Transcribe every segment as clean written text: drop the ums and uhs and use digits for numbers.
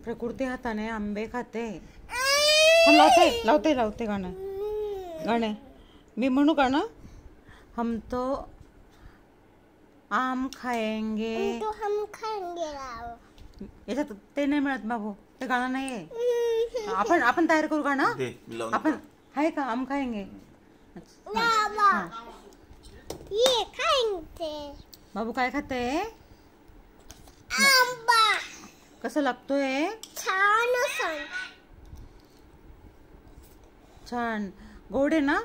प्रकृती हाताने आंबे खाते. हम लावते लावते लावते गाणं गाणे मी म्हणू गाणं. हम तो आम खाएंगे. हम खाएंगे. याच्यात ते नाही मिळत बाबू, ते गाणं नाहीये. आपण तयार करू गाणं. आपण आहे का आम खाएंगे. ये खाएंगे. बाबू काय खाते. आंबा. कसं लागतोय. छान छान गोड आहे ना.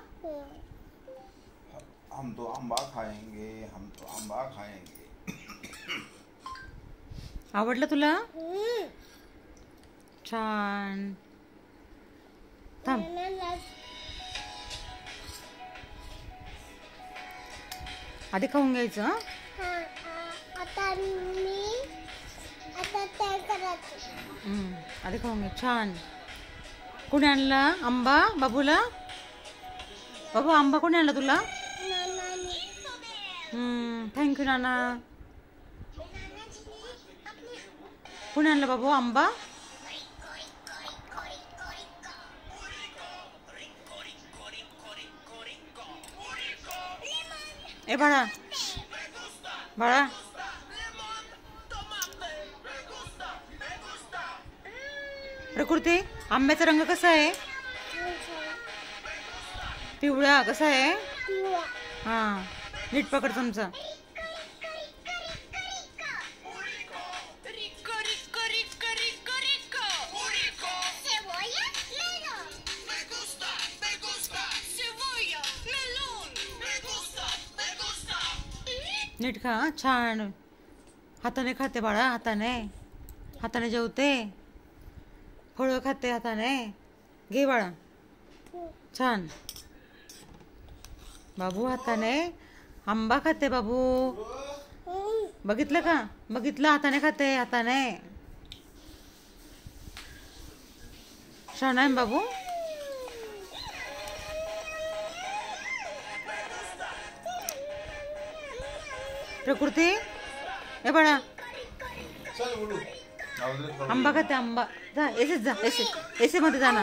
हम तो आंबा खाएंगे, हम तो आंबा खाएंगे. आवडलं तुला. छान. थांब. आधी खाऊन घ्यायचं. आता तयार करायचं. आधी खाऊन घे. छान. कोणी आणला आंबा बाबूला. बाबू आंबा कोणी आणला तुला. थँक्यू नाना. कोणी आणला बाबू आंबा. ए बाळा बाळा. प्रकृती आंब्याचा रंग कसा आहे. पिवळा. कसा आहे. हा नीट पकड चमचा. नीट खा. छान. हाताने खाते बाळा. हाताने जेवते. फळं खाते हाताने. घे बाळा. छान. बाबू हाताने आंबा खाते. बाबू बघितलं का. बघितलं हाताने खाते. हाताने. छान आहे बाबू. प्रकृती ए बाळा आंबा खाते. आंबा जा. एसीत जा. एसी मध्ये जा ना.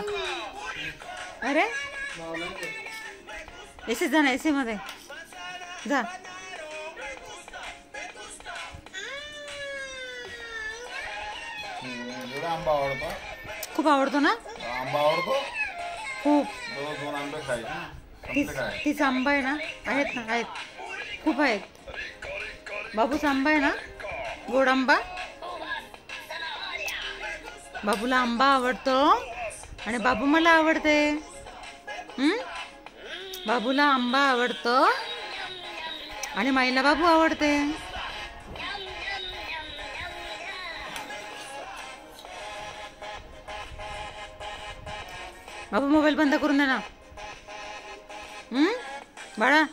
अरे एसीत जा ना. एसी मध्ये जा. आंबा आवडतो. खूप आवडतो ना. आंबा आवडतो खूप. दोन आंबे खायचे. तीच आंबा आहे ना. आहेत ना. आहेत. खूप आहेत. बाबूचा आंबा आहे ना. गोड आंबा. बाबूला आंबा आवडतो आणि बाबू मला आवडते. बाबूला आंबा आवडतो आणि माईला बाबू आवडते. बाबू मोबाईल बंद करून दे ना. बाळा